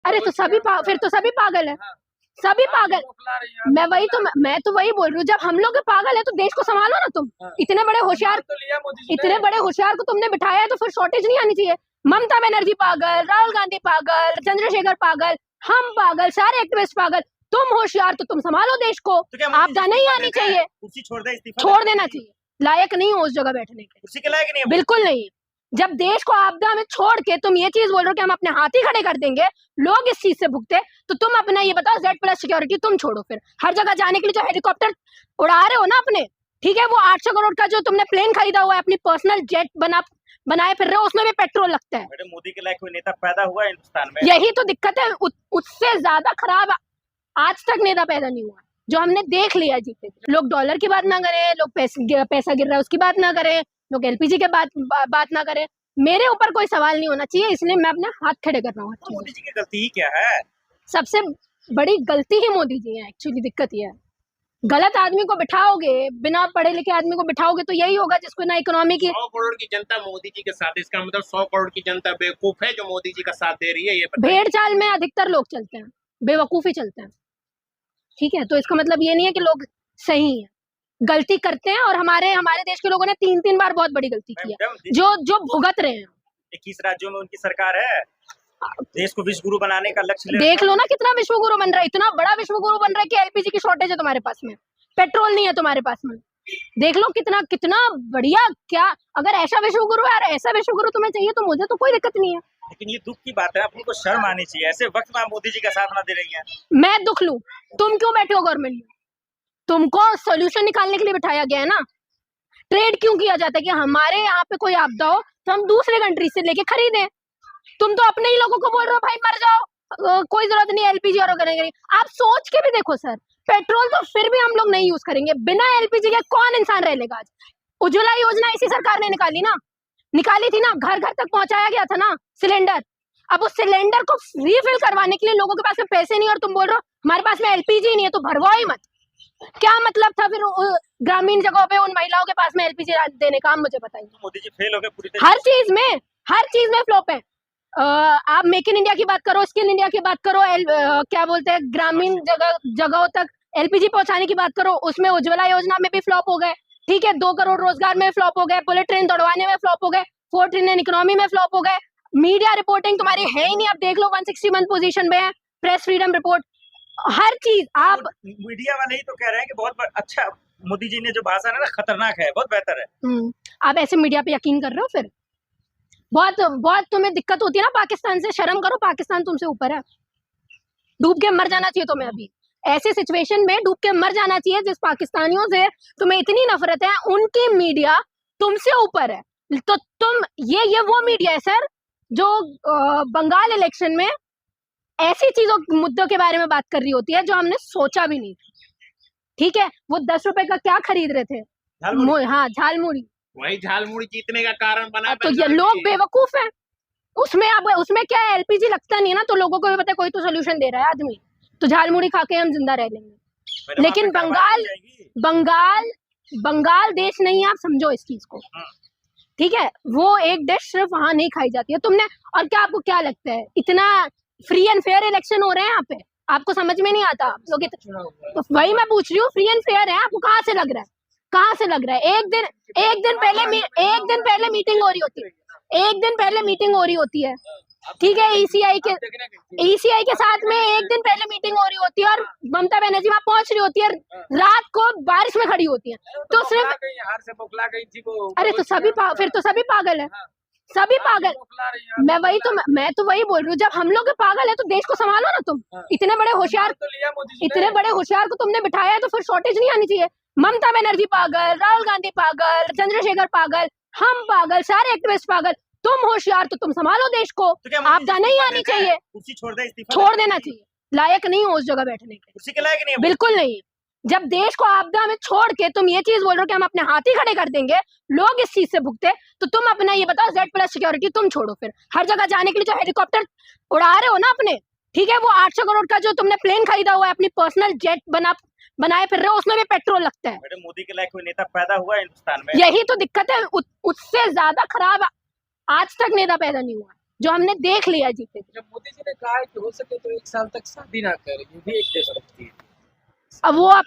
अरे तो फिर तो सभी पागल है, सभी पागल। मैं तो वही बोल रही हूँ, जब हम लोग पागल है तो देश को संभालो ना तुम। इतने बड़े होशियार को तुमने बिठाया है तो फिर शॉर्टेज नहीं आनी चाहिए। ममता बनर्जी पागल, राहुल गांधी पागल, चंद्रशेखर पागल, हम पागल, सारे एक्टिविस्ट पागल। तुम होशियार तो तुम संभालो देश को। आपदा नहीं आनी चाहिए, छोड़ देना चाहिए। लायक नहीं हो उस जगह बैठने के, उसी के लायक नहीं है। बिल्कुल नहीं। जब देश को आपदा में छोड़ के तुम ये चीज बोल रहे हो कि हम अपने हाथ ही खड़े कर देंगे, लोग इस चीज से भुगते, तो तुम अपना ये बताओ Z+ सिक्योरिटी तुम छोड़ो। फिर हर जगह जाने के लिए जो हेलीकॉप्टर उड़ा रहे हो ना अपने, ठीक है, वो 800 करोड़ का जो तुमने प्लेन खरीदा हुआ है, अपनी पर्सनल जेट बनाए फिर रहे हो, उसमें भी पेट्रोल लगता है। मोदी के लायक कोई नेता पैदा हुआ है हिंदुस्तान में? यही तो दिक्कत है, उससे ज्यादा खराब आज तक नेता पैदा नहीं हुआ जो हमने देख लिया जीते। लोग डॉलर की बात ना करें, लोग पैसा गिर रहा है उसकी बात ना करें, लोग LPG के बात ना करें। मेरे ऊपर कोई सवाल नहीं होना चाहिए, इसलिए मैं अपने हाथ खड़े कर रहा हूँ। मोदी जी की गलती ही क्या है? सबसे बड़ी गलती ही मोदी जी है। एक्चुअली दिक्कत ये है, गलत आदमी को बिठाओगे, बिना पढ़े लिखे आदमी को बिठाओगे तो यही होगा जिसको ना इकोनॉमी की। 100 करोड़ की जनता मोदी जी के साथ है, इसका मतलब 100 करोड़ की जनता बेवकूफ है जो मोदी जी का साथ दे रही है। ये भेड़ चाल में अधिकतर लोग चलते हैं, बेवकूफी चलते हैं, ठीक है। तो इसका मतलब ये नहीं है कि लोग सही है, गलती करते हैं। और हमारे देश के लोगों ने 3 बार बहुत बड़ी गलती की है, जो भुगत रहे हैं। 21 राज्यों में उनकी सरकार है, देश को विश्व गुरु बनाने का लक्ष्य देख लो ना कितना विश्व गुरु बन रहा है, इतना बड़ा विश्व गुरु बन रहा है कि LPG की शॉर्टेज है तुम्हारे पास में, पेट्रोल नहीं है तुम्हारे पास में। देख लो कितना बढ़िया। क्या अगर ऐसा विश्व गुरु है, ऐसा विश्व गुरु तुम्हें चाहिए तो मुझे तो कोई दिक्कत नहीं है। लेकिन ये दुख की बात है, आपको शर्म आनी चाहिए, ऐसे वक्त में आप मोदी जी का साथ ना दे रही हैं। मैं दुख लूं, तुम क्यों बैठे हो गवर्नमेंट में? तुमको सोल्यूशन निकालने के लिए बिठाया गया है ना। ट्रेड क्यों किया जाता है कि हमारे यहाँ पे कोई आपदा हो तो हम दूसरे कंट्री से लेके खरीदें। तुम तो अपने ही लोगों को बोल रहे हो भाई मर जाओ, कोई जरूरत नहीं LPG और करेंगे। आप सोच के भी देखो सर, पेट्रोल तो फिर भी हम लोग नहीं यूज करेंगे, बिना LPG के कौन इंसान रह लेगा? आज उज्ज्वला योजना इसी सरकार ने निकाली थी ना, घर घर तक पहुंचाया गया था ना सिलेंडर। अब उस सिलेंडर को रिफिल करवाने के लिए लोगों के पास में पैसे नहीं, और तुम बोल रहे हो हमारे पास में LPG नहीं है तो भरवाओ ही मत। क्या मतलब था फिर ग्रामीण जगहों पे उन महिलाओं के पास में LPG देने का? मुझे बताइए। मोदी जी फेल हो गए पूरी हर चीज में फ्लॉप है। आप मेक इन इंडिया की बात करो, स्किल इंडिया की बात करो, क्या बोलते हैं, ग्रामीण जगहों तक LPG पहुंचाने की बात करो, उसमें उज्ज्वला योजना में भी फ्लॉप हो गए, ठीक है। 2 करोड़ रोजगार में फ्लॉप हो गए, बुलेट ट्रेन दौड़वाने में फ्लॉप हो गए, 4 ट्रिलियन इकोनॉमी में फ्लॉप हो गए। मीडिया रिपोर्टिंग तुम्हारी है ही नहीं, अब देख लो 161 पोजीशन पे है, प्रेस फ्रीडम रिपोर्ट, हर चीज। आप मीडिया वाले ही तो कह रहे हैं कि बहुत अच्छा मोदी जी ने जो भाषण है ना खतरनाक है, बहुत बेहतर है। आप ऐसे मीडिया पे यकीन कर रहे हो? फिर बहुत तुम्हें दिक्कत होती है ना पाकिस्तान से। शर्म करो, पाकिस्तान तुमसे ऊपर है, डूब के मर जाना चाहिए तुम्हें। अभी ऐसे सिचुएशन में डूब के मर जाना चाहिए। जिस पाकिस्तानियों से तुम्हें इतनी नफरत है, उनकी मीडिया तुमसे ऊपर है। तो तुम ये वो मीडिया है सर जो बंगाल इलेक्शन में ऐसी चीजों मुद्दों के बारे में बात कर रही होती है जो हमने सोचा भी नहीं, ठीक है। वो 10 रुपए का क्या खरीद रहे थे? हाँ, झालमुड़ी। वही झालमुड़ी जीतने का कारण बना। तो ये लोग बेवकूफ हैं। उसमें क्या है, LPG लगता नहीं है ना, तो लोगों को भी पता है कोई तो सोल्यूशन दे रहा है आदमी, तो झालमुड़ी खा के हम जिंदा रह लेंगे। लेकिन बंगाल देश नहीं है, आप समझो इस चीज को, ठीक है। वो एक डिश सिर्फ वहां नहीं खाई जाती है। तुमने और क्या, आपको क्या लगता है इतना फ्री एंड फेयर इलेक्शन हो रहे हैं यहाँ पे? आपको समझ में नहीं आता लोग तो वही मैं पूछ रही हूँ, फ्री एंड फेयर है? आपको कहाँ से लग रहा है? कहाँ से लग रहा है? एक दिन पहले मीटिंग हो रही होती है, एक दिन पहले मीटिंग हो रही होती है, ठीक है। ECI के साथ में एक दिन पहले मीटिंग हो रही होती है, और ममता बनर्जी वहाँ पहुंच रही होती है, रात को बारिश में खड़ी होती है। तो सिर्फ अरे तो फिर तो सभी पागल है, सभी पागल। मैं तो वही बोल रही हूँ, जब हम लोग पागल है तो देश को संभालो ना तुम। इतने बड़े होशियार को तुमने बिठाया है तो फिर शॉर्टेज नहीं आनी चाहिए। ममता बनर्जी पागल, राहुल गांधी पागल, चंद्रशेखर पागल, हम पागल, सारे एक्टिविस्ट पागल। तुम होशियार तो तुम संभालो देश को। आपदा नहीं आनी चाहिए, छोड़ देना चाहिए। लायक नहीं हो उस जगह बैठने के, उसी के लायक नहीं है, बिल्कुल नहीं। जब देश को आपदा में छोड़ के तुम ये चीज बोल रहे हो कि हम अपने हाथ ही खड़े कर देंगे, लोग इस चीज से भुगते, तो तुम अपना ये बताओ Z+ सिक्योरिटी तुम छोड़ो। फिर हर जगह जाने के लिए जो हेलीकॉप्टर उड़ा रहे हो ना अपने, ठीक है, वो 800 करोड़ का जो तुमने प्लेन खरीदा हुआ है, अपनी पर्सनल जेट बनाए फिर रहे हो, उसमें भी पेट्रोल लगता है। मोदी के लायक कोई नेता पैदा हुआ है हिंदुस्तान में? यही तो दिक्कत है, उससे ज्यादा खराब आज तक नेता पैदा नहीं हुआ। जो हमने देख लिया जीते। जब मोदी जी ने कहा है कि हो सके तो 1 साल तक शादी ना करें, ये भी एक देशभक्ति है। अब वो आप